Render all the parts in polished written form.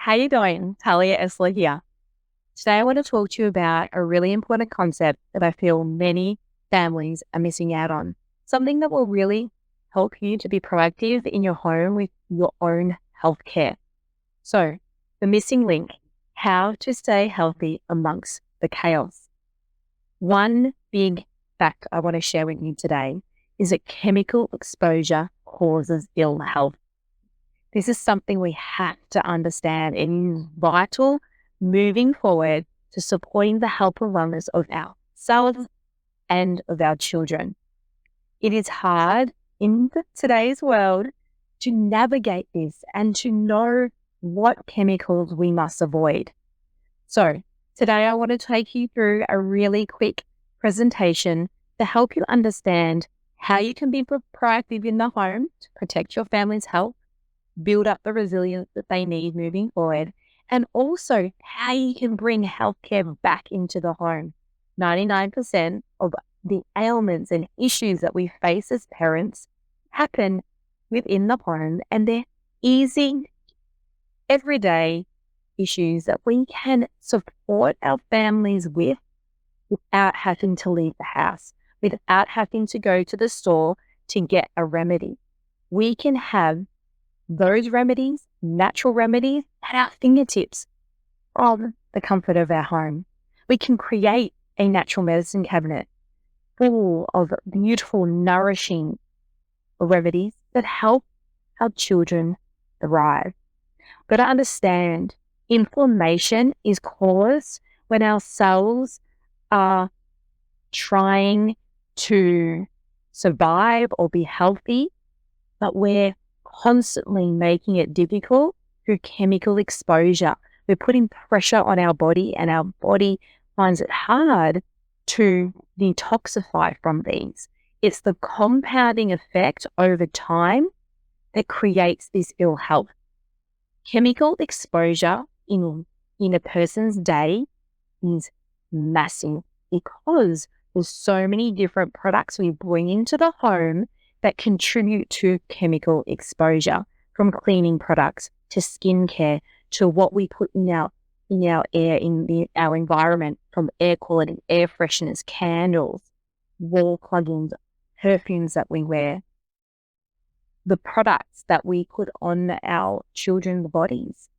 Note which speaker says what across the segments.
Speaker 1: How you doing? Talia Esler here. Today I want to talk to you about a really important concept that I feel many families are missing out on. Something that will really help you to be proactive in your home with your own healthcare. So, the missing link, how to stay healthy amongst the chaos. One big fact I want to share with you today is that chemical exposure causes ill health. This is something we have to understand. It is vital moving forward to supporting the health and wellness of ourselves and of our children. It is hard in today's world to navigate this and to know what chemicals we must avoid. So today I want to take you through a really quick presentation to help you understand how you can be proactive in the home to protect your family's health, build up the resilience that they need moving forward, and also how you can bring healthcare back into the home. 99% of the ailments and issues that we face as parents happen within the home, and they're easy, everyday issues that we can support our families with without having to leave the house, without having to go to the store to get a remedy. We can have those remedies, natural remedies, at our fingertips from the comfort of our home. We can create a natural medicine cabinet full of beautiful, nourishing remedies that help our children thrive. Got to understand, inflammation is caused when our cells are trying to survive or be healthy, but we're constantly making it difficult through chemical exposure. We're putting pressure on our body, and our body finds it hard to detoxify from these. It's the compounding effect over time that creates this ill health. Chemical exposure in a person's day is massive because there's so many different products we bring into the home that contribute to chemical exposure, from cleaning products to skincare to what we put in our air, our environment, from air quality, air fresheners, candles, wall plugins, perfumes that we wear, the products that we put on our children's bodies,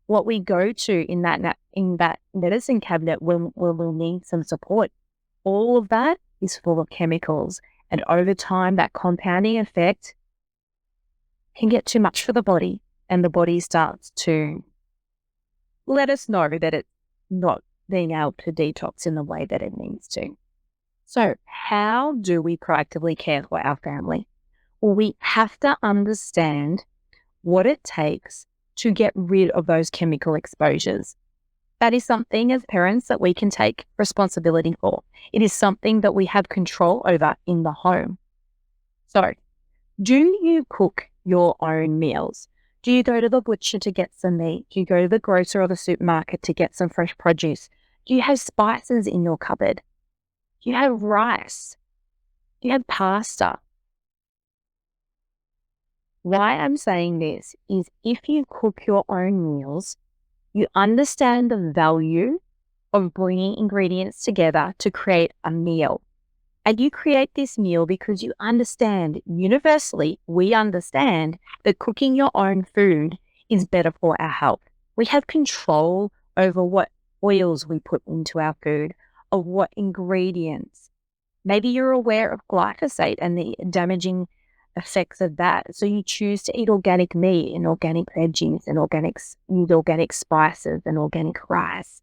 Speaker 1: what we go to in that medicine cabinet when we'll need some support. All of that is full of chemicals. And over time, that compounding effect can get too much for the body, and the body starts to let us know that it's not being able to detox in the way that it needs to. So how do we proactively care for our family? Well, we have to understand what it takes to get rid of those chemical exposures. That is something as parents that we can take responsibility for. It is something that we have control over in the home. So, do you cook your own meals? Do you go to the butcher to get some meat? Do you go to the grocer or the supermarket to get some fresh produce? Do you have spices in your cupboard? Do you have rice? Do you have pasta? Why I'm saying this is, if you cook your own meals, you understand the value of bringing ingredients together to create a meal. And you create this meal because you understand, universally, we understand that cooking your own food is better for our health. We have control over what oils we put into our food, of what ingredients. Maybe you're aware of glyphosate and the damaging effects of that. So you choose to eat organic meat and organic veggies and use organic spices and organic rice.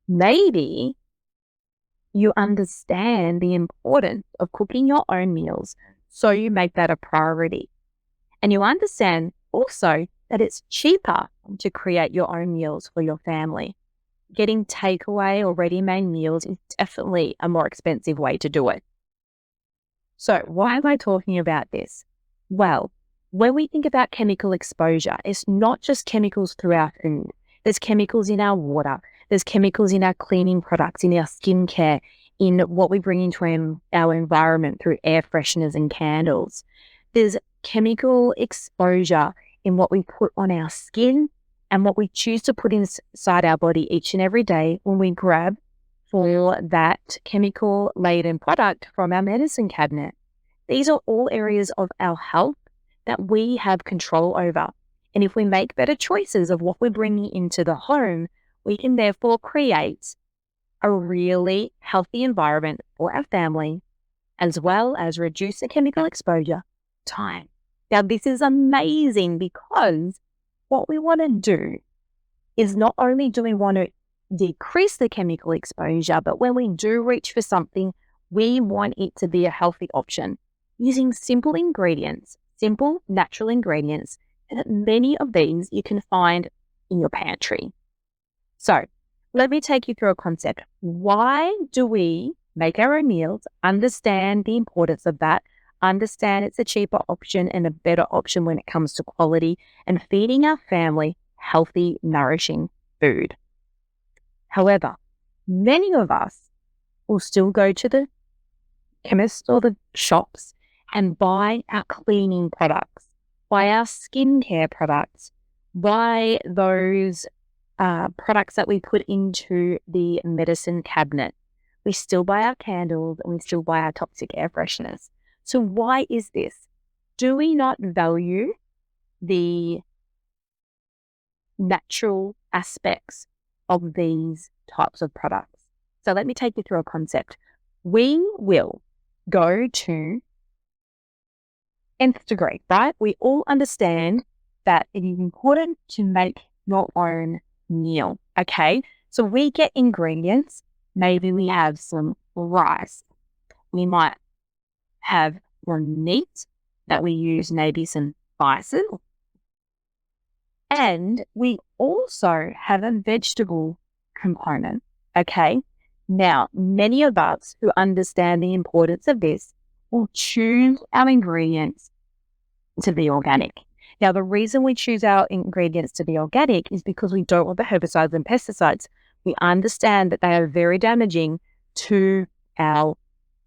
Speaker 1: Maybe you understand the importance of cooking your own meals, so you make that a priority. And you understand also that it's cheaper to create your own meals for your family. Getting takeaway or ready-made meals is definitely a more expensive way to do it. So why am I talking about this? Well, when we think about chemical exposure, it's not just chemicals through our food. There's chemicals in our water. There's chemicals in our cleaning products, in our skincare, in what we bring into our environment through air fresheners and candles. There's chemical exposure in what we put on our skin and what we choose to put inside our body each and every day when we grab for that chemical laden product from our medicine cabinet. These are all areas of our health that we have control over. And if we make better choices of what we're bringing into the home, we can therefore create a really healthy environment for our family, as well as reduce the chemical exposure time. Now, this is amazing because what we want to do is not only do we want to decrease the chemical exposure, but when we do reach for something, we want it to be a healthy option using simple ingredients, simple natural ingredients, and many of these you can find in your pantry. So let me take you through a concept. Why do we make our own meals? Understand the importance of that. Understand it's a cheaper option and a better option when it comes to quality and feeding our family healthy, nourishing food. However, many of us will still go to the chemist or the shops and buy our cleaning products, buy our skincare products, buy those products that we put into the medicine cabinet. We still buy our candles and we still buy our toxic air fresheners. So why is this? Do we not value the natural aspects of these types of products? So let me take you through a concept. We will go to nth degree, right? We all understand that it is important to make your own meal, okay? So we get ingredients. Maybe we have some rice. We might have some meat that we use, maybe some spices. And we also have a vegetable component, okay? Now, many of us who understand the importance of this will choose our ingredients to be organic. Now, the reason we choose our ingredients to be organic is because we don't want the herbicides and pesticides. We understand that they are very damaging to our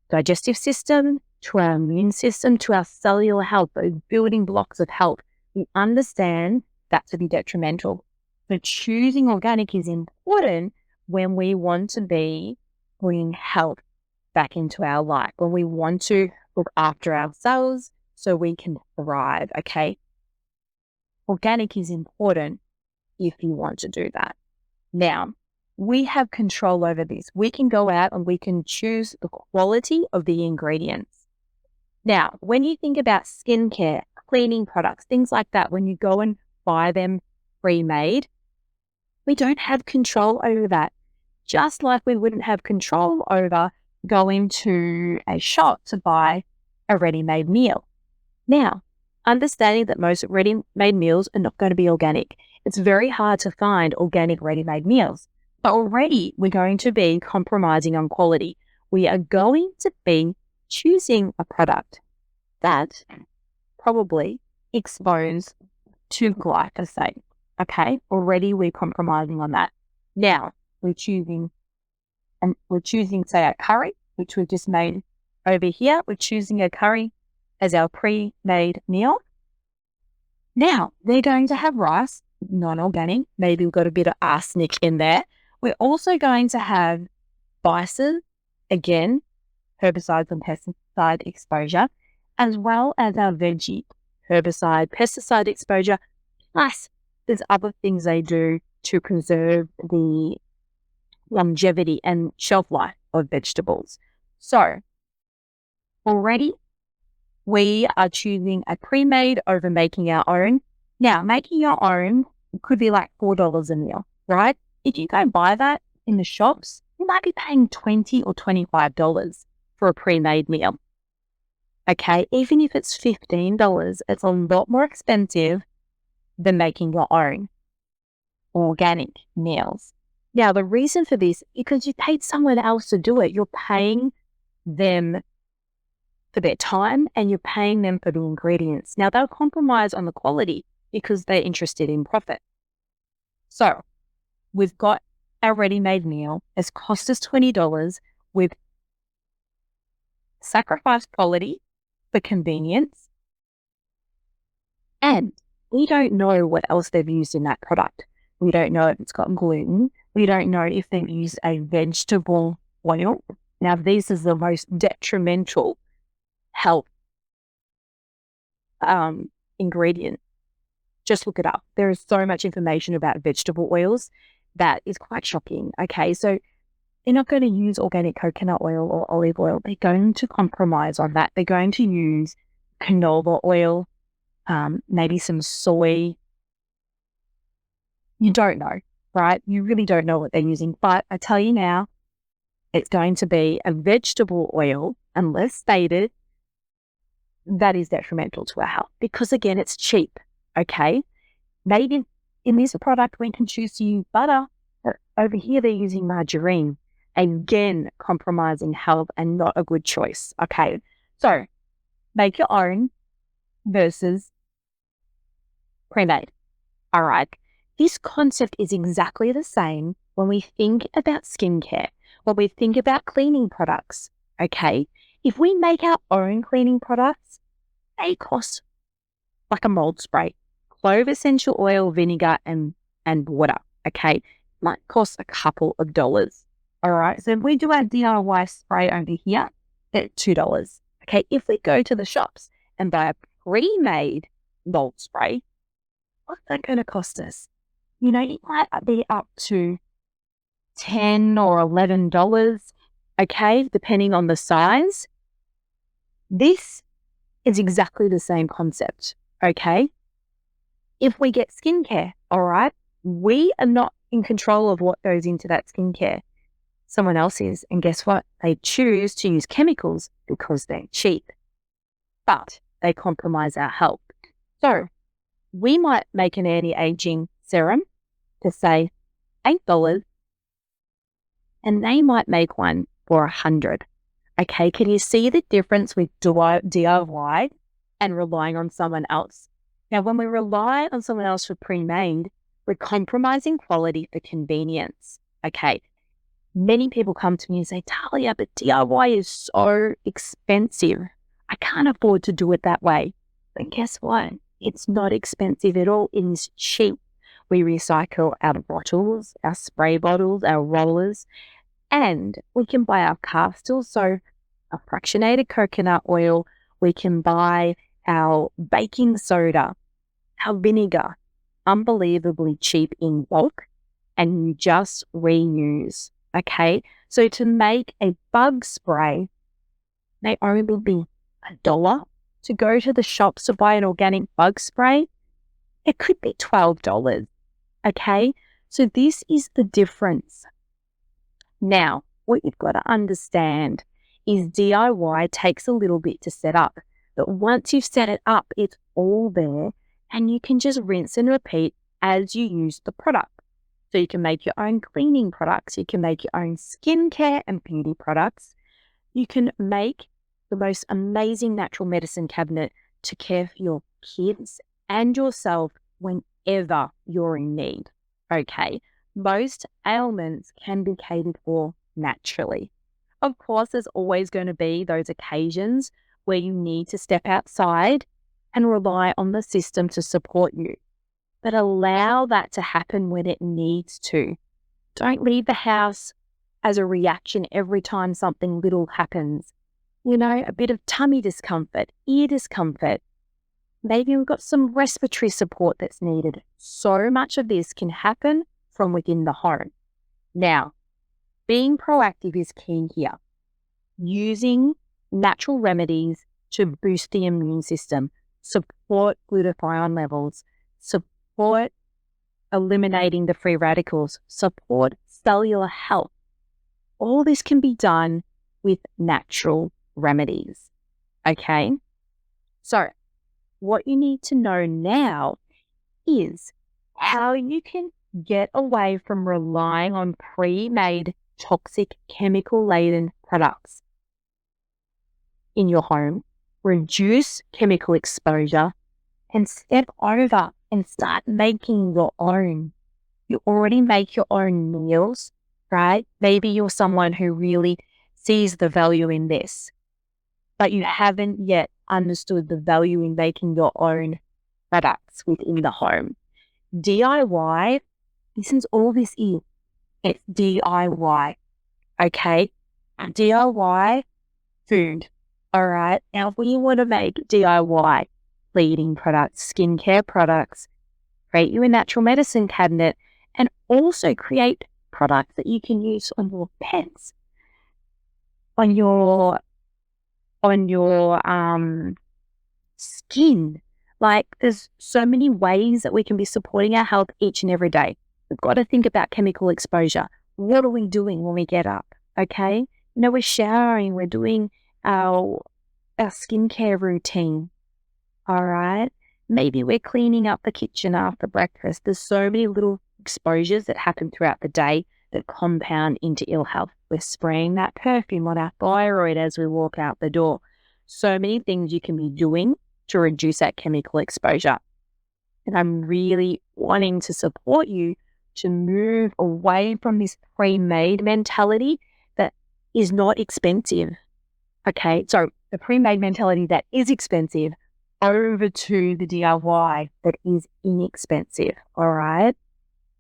Speaker 1: digestive system, to our immune system, to our cellular health, those building blocks of health. We understand that to be detrimental. But choosing organic is important when we want to be bringing health back into our life, when we want to look after ourselves so we can thrive, okay? Organic is important if you want to do that. Now, we have control over this. We can go out and we can choose the quality of the ingredients. Now, when you think about skincare, cleaning products, things like that, when you go and buy them pre-made, we don't have control over that. Just like we wouldn't have control over going to a shop to buy a ready-made meal. Now, understanding that most ready-made meals are not going to be organic. It's very hard to find organic ready-made meals. But already we're going to be compromising on quality. We are going to be choosing a product that probably exposed to glyphosate. Okay, already we're compromising on that. Now we're choosing, say, a curry, which we've just made over here. We're choosing a curry as our pre-made meal. Now they're going to have rice, non-organic. Maybe we've got a bit of arsenic in there. We're also going to have spices, again, herbicides and pesticide exposure, as well as our veggie herbicide, pesticide exposure, plus there's other things they do to preserve the longevity and shelf life of vegetables. So already we are choosing a pre-made over making our own. Now, making your own could be like $4 a meal, right? If you go buy that in the shops, you might be paying $20 or $25 for a pre-made meal. Okay, even if it's $15, it's a lot more expensive than making your own organic meals. Now, the reason for this is because you paid someone else to do it. You're paying them for their time and you're paying them for the ingredients. Now, they'll compromise on the quality because they're interested in profit. So we've got our ready-made meal. It's cost us $20. We've sacrificed quality for convenience. And we don't know what else they've used in that product. We don't know if it's got gluten. We don't know if they've used a vegetable oil. Now, this is the most detrimental health ingredient. Just look it up. There is so much information about vegetable oils that is quite shocking. Okay, so they're not going to use organic coconut oil or olive oil. They're going to compromise on that. They're going to use canola oil, maybe some soy. You don't know, right? You really don't know what they're using. But I tell you now, it's going to be a vegetable oil, unless stated, that is detrimental to our health. Because again, it's cheap, okay? Maybe in this product, we can choose to use butter. But over here, they're using margarine. Again, compromising health and not a good choice, okay? So make your own versus pre-made. All right. This concept is exactly the same when we think about skincare, when we think about cleaning products, okay? If we make our own cleaning products, they cost like a mold spray, clove essential oil, vinegar, and water, okay? Might cost a couple of dollars, all right? So if we do our DIY spray over here, it's $2, okay? If we go to the shops and buy a pre-made mold spray, what's that going to cost us? You know, it might be up to $10 or $11, okay, depending on the size. This is exactly the same concept, okay? If we get skincare, all right, we are not in control of what goes into that skincare. Someone else is. And guess what? They choose to use chemicals because they're cheap, but they compromise our health. So we might make an anti-aging serum to say $8, and they might make one for $100. Okay, can you see the difference with DIY and relying on someone else? Now, when we rely on someone else for pre-made, we're compromising quality for convenience. Okay, many people come to me and say, Talia, but DIY is so expensive. I can't afford to do it that way. But guess what? It's not expensive at all. It is cheap. We recycle our bottles, our spray bottles, our rollers, and we can buy our castles. So a fractionated coconut oil, we can buy our baking soda, our vinegar, unbelievably cheap in bulk, and you just reuse, okay? So to make a bug spray, may only be $1. To go to the shops to buy an organic bug spray, it could be $12, okay? So this is the difference. Now, what you've got to understand is DIY takes a little bit to set up, but once you've set it up, it's all there and you can just rinse and repeat as you use the product. So you can make your own cleaning products, you can make your own skincare and beauty products, you can make the most amazing natural medicine cabinet to care for your kids and yourself whenever you're in need, okay? Most ailments can be catered for naturally. Of course, there's always going to be those occasions where you need to step outside and rely on the system to support you. But allow that to happen when it needs to. Don't leave the house as a reaction every time something little happens. You know, a bit of tummy discomfort, ear discomfort. Maybe we've got some respiratory support that's needed. So much of this can happen from within the home. Now, being proactive is key here. Using natural remedies to boost the immune system, support glutathione levels, support eliminating the free radicals, support cellular health. All this can be done with natural remedies. Okay? So, what you need to know now is how you can get away from relying on pre-made toxic chemical-laden products in your home, reduce chemical exposure, and step over and start making your own. You already make your own meals, right? Maybe you're someone who really sees the value in this, but you haven't yet understood the value in making your own products within the home. DIY This is all this is. It's DIY. Okay. DIY food. All right. Now, if we want to make DIY cleaning products, skincare products, create you a natural medicine cabinet, and also create products that you can use on your pets, on your skin. Like, there's so many ways that we can be supporting our health each and every day. We've got to think about chemical exposure. What are we doing when we get up? Okay. We're showering, we're doing our skincare routine. All right. Maybe we're cleaning up the kitchen after breakfast. There's so many little exposures that happen throughout the day that compound into ill health. We're spraying that perfume on our thyroid as we walk out the door. So many things you can be doing to reduce that chemical exposure. And I'm really wanting to support you to move away from this pre-made mentality that is not expensive. Okay, so the pre-made mentality that is expensive over to the DIY that is inexpensive. All right.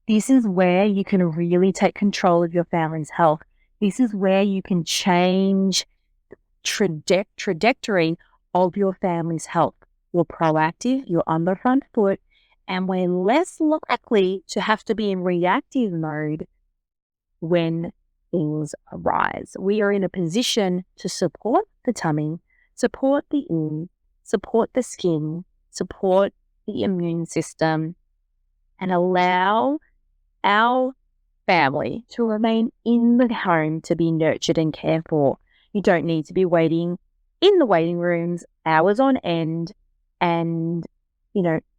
Speaker 1: This is where you can really take control of your family's health. This is where you can change the trajectory of your family's health. You're proactive, you're on the front foot, and we're less likely to have to be in reactive mode when things arise. We are in a position to support the tummy, support the ear, support the skin, support the immune system, and allow our family to remain in the home to be nurtured and cared for. You don't need to be waiting in the waiting rooms hours on end and,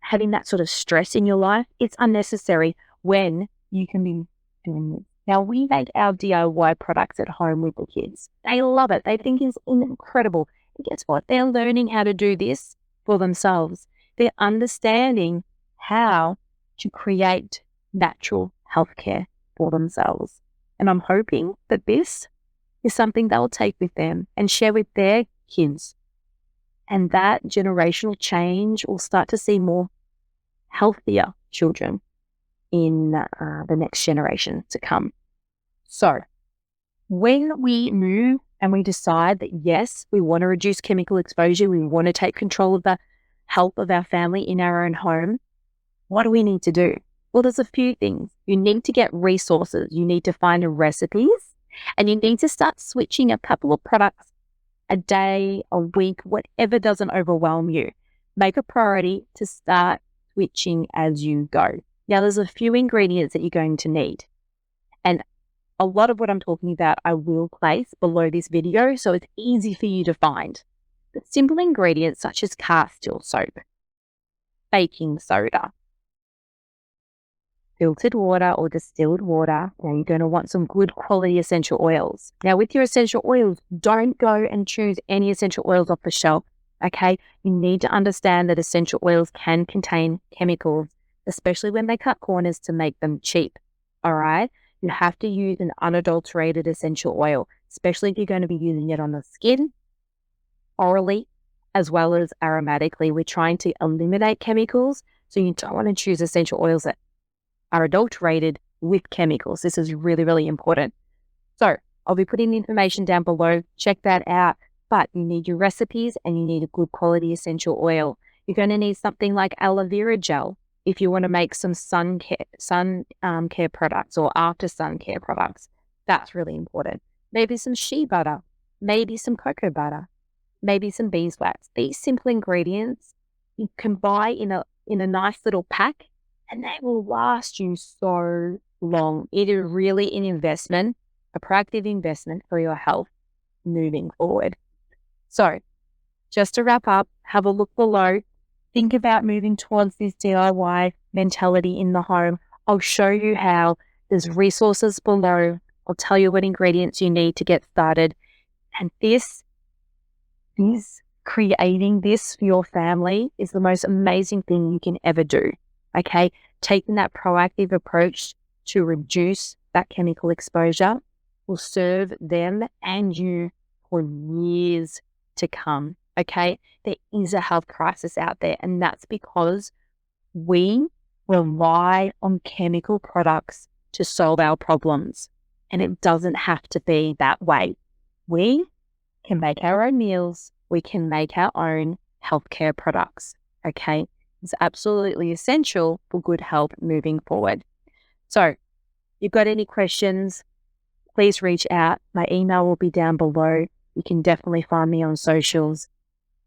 Speaker 1: having that sort of stress in your life. It's unnecessary when you can be doing this. Now, we make our DIY products at home with the kids. They love it. They think it's incredible. And guess what? They're learning how to do this for themselves. They're understanding how to create natural healthcare for themselves. And I'm hoping that this is something they'll take with them and share with their kids. And that generational change will start to see more healthier children in the next generation to come. So when we move and we decide that, yes, we want to reduce chemical exposure, we want to take control of the health of our family in our own home, what do we need to do? Well, there's a few things. You need to get resources. You need to find recipes, and you need to start switching a couple of products a day, a week, whatever doesn't overwhelm you. Make a priority to start switching as you go. Now, there's a few ingredients that you're going to need. And a lot of what I'm talking about, I will place below this video, so it's easy for you to find. The simple ingredients such as castile soap, baking soda, filtered water or distilled water. Now, you're going to want some good quality essential oils. Now, with your essential oils, don't go and choose any essential oils off the shelf, okay? You need to understand that essential oils can contain chemicals, especially when they cut corners to make them cheap, all right? You have to use an unadulterated essential oil, especially if you're going to be using it on the skin, orally, as well as aromatically. We're trying to eliminate chemicals, so you don't want to choose essential oils that are adulterated with chemicals. This is really, really important. So I'll be putting the information down below. Check that out. But you need your recipes and you need a good quality essential oil. You're going to need something like aloe vera gel if you want to make some sun care products or after sun care products. That's really important. Maybe some shea butter, maybe some cocoa butter, maybe some beeswax. These simple ingredients you can buy in a nice little pack, and they will last you so long. It is really an investment, a proactive investment for your health moving forward. So just to wrap up, have a look below. Think about moving towards this DIY mentality in the home. I'll show you how. There's resources below. I'll tell you what ingredients you need to get started. And this is creating this for your family is the most amazing thing you can ever do. Okay, taking that proactive approach to reduce that chemical exposure will serve them and you for years to come. Okay, there is a health crisis out there, and that's because we rely on chemical products to solve our problems. And it doesn't have to be that way. We can make our own meals. We can make our own healthcare products. Okay. It's absolutely essential for good health moving forward. So, if you've got any questions, please reach out. My email will be down below. You can definitely find me on socials.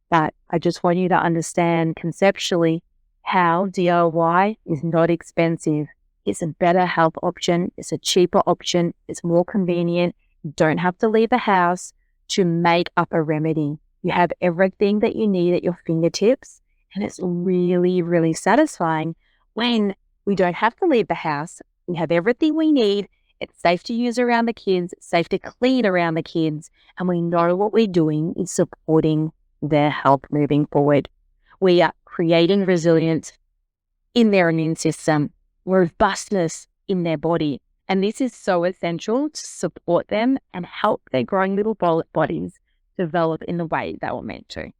Speaker 1: But I just want you to understand conceptually how DIY is not expensive. It's a better health option. It's a cheaper option. It's more convenient. You don't have to leave the house to make up a remedy. You have everything that you need at your fingertips. And it's really, really satisfying when we don't have to leave the house. We have everything we need. It's safe to use around the kids. It's safe to clean around the kids. And we know what we're doing is supporting their health moving forward. We are creating resilience in their immune system, robustness in their body. And this is so essential to support them and help their growing little bodies develop in the way they were meant to.